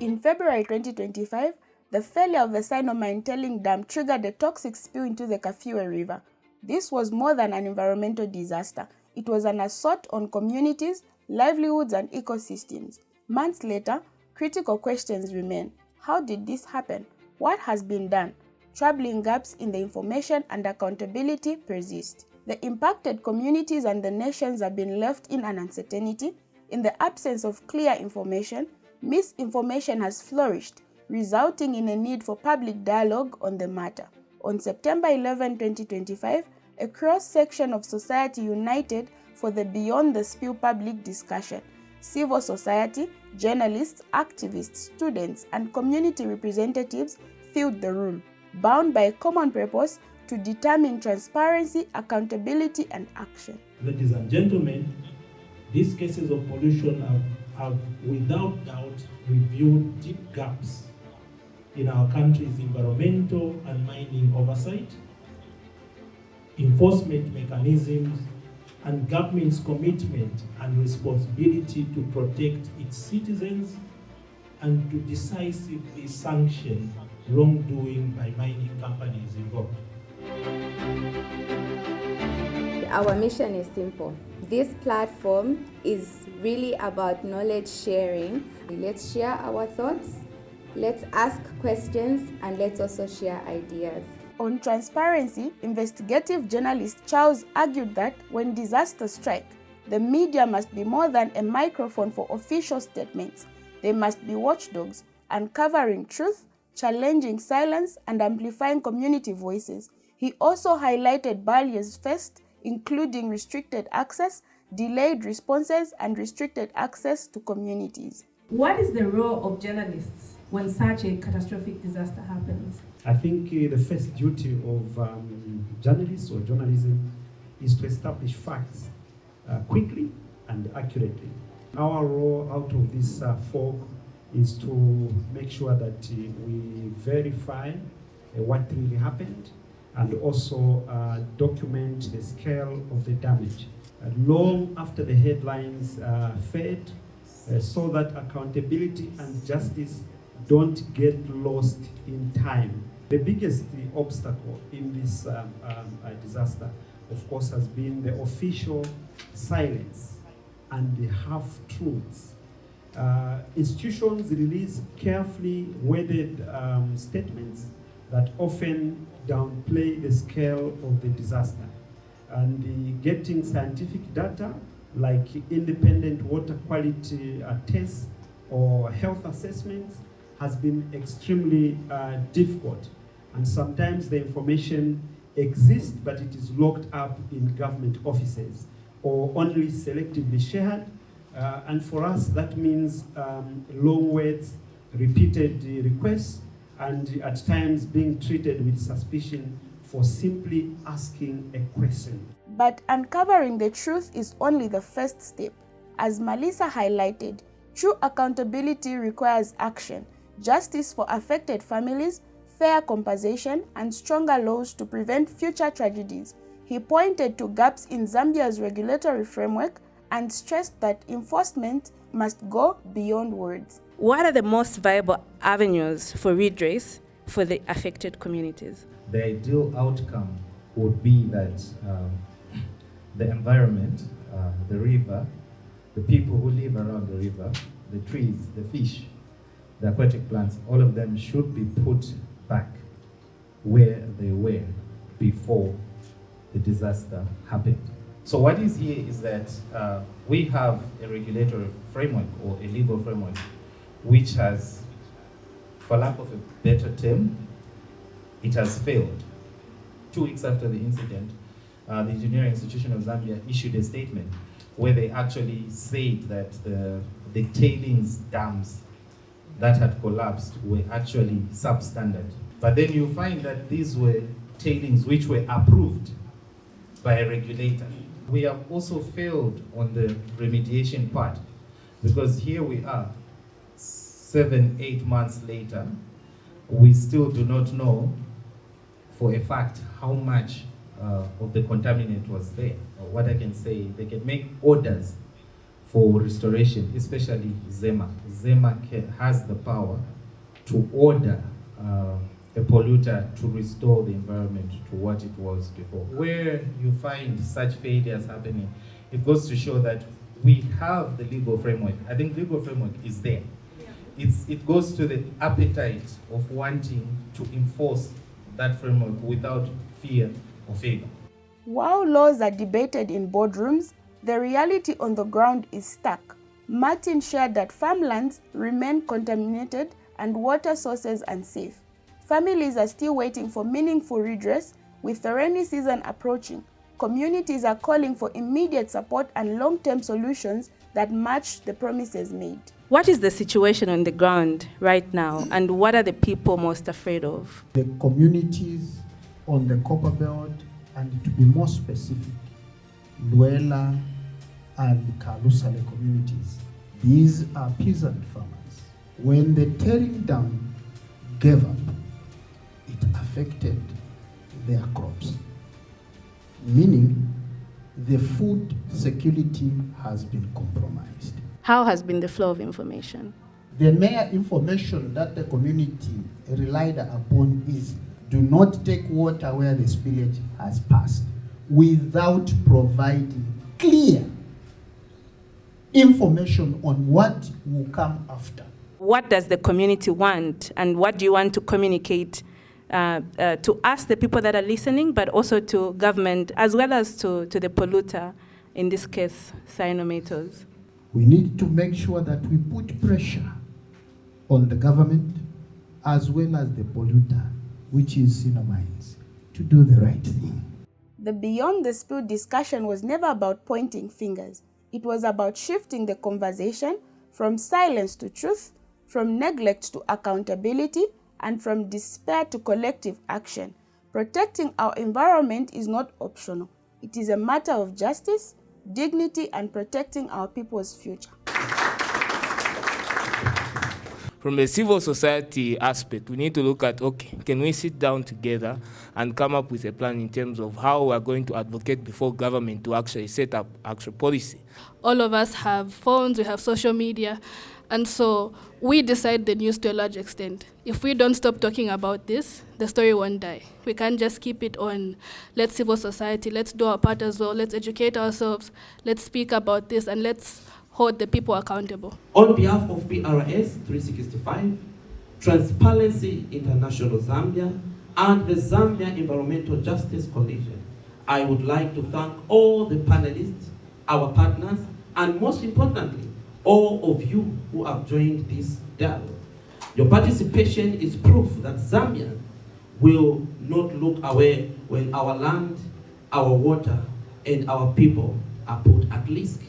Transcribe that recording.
In February 2025, the failure of the Sinomine tailing dam triggered a toxic spill into the Kafue River. This was more than an environmental disaster. It was an assault on communities, livelihoods, and ecosystems. Months later, critical questions remain. How did this happen? What has been done? Troubling gaps in the information and accountability persist. The impacted communities and the nations have been left in an uncertainty. In the absence of clear information, misinformation has flourished, resulting in a need for public dialogue on the matter. On September 11, 2025, a cross-section of society united for the Beyond the Spill public discussion. Civil society, journalists, activists, students, and community representatives filled the room, bound by a common purpose to determine transparency, accountability, and action. Ladies and gentlemen, these cases of pollution have without doubt revealed deep gaps in our country's environmental and mining oversight, enforcement mechanisms, and government's commitment and responsibility to protect its citizens and to decisively sanction wrongdoing by mining companies involved. Our mission is simple. This platform is really about knowledge sharing. Let's share our thoughts, let's ask questions, and let's also share ideas. On transparency, investigative journalist Charles argued that when disasters strike, the media must be more than a microphone for official statements. They must be watchdogs, uncovering truth, challenging silence, and amplifying community voices. He also highlighted barriers faced, including restricted access, delayed responses, and restricted access to communities. What is the role of journalists when such a catastrophic disaster happens? I think the first duty of journalists or journalism is to establish facts quickly and accurately. Our role out of this fog is to make sure that we verify what really happened and also document the scale of the damage long after the headlines fade, so that accountability and justice don't get lost in time. The biggest obstacle in this disaster, of course, has been the official silence and the half-truths. Institutions release carefully worded statements that often downplay the scale of the disaster. And getting scientific data like independent water quality tests or health assessments has been extremely difficult. And sometimes the information exists, but it is locked up in government offices or only selectively shared. And for us, that means long waits, repeated requests, and at times being treated with suspicion for simply asking a question. But uncovering the truth is only the first step. As Melissa highlighted, true accountability requires action, justice for affected families, fair compensation, and stronger laws to prevent future tragedies. He pointed to gaps in Zambia's regulatory framework and stressed that enforcement must go beyond words. What are the most viable avenues for redress for the affected communities? The ideal outcome would be that the environment, the river, the people who live around the river, the trees, the fish, the aquatic plants, all of them should be put back where they were before the disaster happened. So what is here is that we have a regulatory framework or a legal framework which has, for lack of a better term, it has failed. 2 weeks after the incident, the Engineering Institution of Zambia issued a statement where they actually said that the tailings dams that had collapsed were actually substandard. But then you find that these were tailings which were approved by a regulator. We have also failed on the remediation part, because here we are, 7-8 months later, we still do not know for a fact how much of the contaminant was there. Or what I can say, they can make orders for restoration, especially ZEMA. ZEMA has the power to order a polluter to restore the environment to what it was before. Where you find such failures happening, it goes to show that we have the legal framework. I think legal framework is there. It goes to the appetite of wanting to enforce that framework without fear or favor. While laws are debated in boardrooms, the reality on the ground is stark. Martin shared that farmlands remain contaminated and water sources unsafe. Families are still waiting for meaningful redress. With the rainy season approaching, communities are calling for immediate support and long-term solutions that match the promises made. What is the situation on the ground right now, and what are the people most afraid of? The communities on the Copper Belt, and to be more specific, Luela and Kalusale communities. These are peasant farmers. When the tearing down gave up, it affected their crops, meaning the food security has been compromised. How has been the flow of information? The mere information that the community relied upon is do not take water where the spillage has passed, without providing clear information on what will come after. What does the community want, and what do you want to communicate to us, the people that are listening, but also to government, as well as to the polluter, in this case, cyanometers? We need to make sure that we put pressure on the government as well as the polluter, which is Sinomines, to do the right thing. The Beyond the Spill discussion was never about pointing fingers. It was about shifting the conversation from silence to truth, from neglect to accountability, and from despair to collective action. Protecting our environment is not optional. It is a matter of justice, dignity, and protecting our people's future. From a civil society aspect, we need to look at, okay, can we sit down together and come up with a plan in terms of how we are going to advocate before government to actually set up actual policy? All of us have phones, we have social media, and so we decide the news to a large extent. If we don't stop talking about this, the story won't die. We can't just keep it on, let's civil society, let's do our part as well, let's educate ourselves, let's speak about this, and let's hold the people accountable. On behalf of PRS 365, Transparency International Zambia, and the Zambia Environmental Justice Coalition, I would like to thank all the panelists, our partners, and most importantly, all of you who have joined this dialogue. Your participation is proof that Zambians will not look away when our land, our water, and our people are put at risk.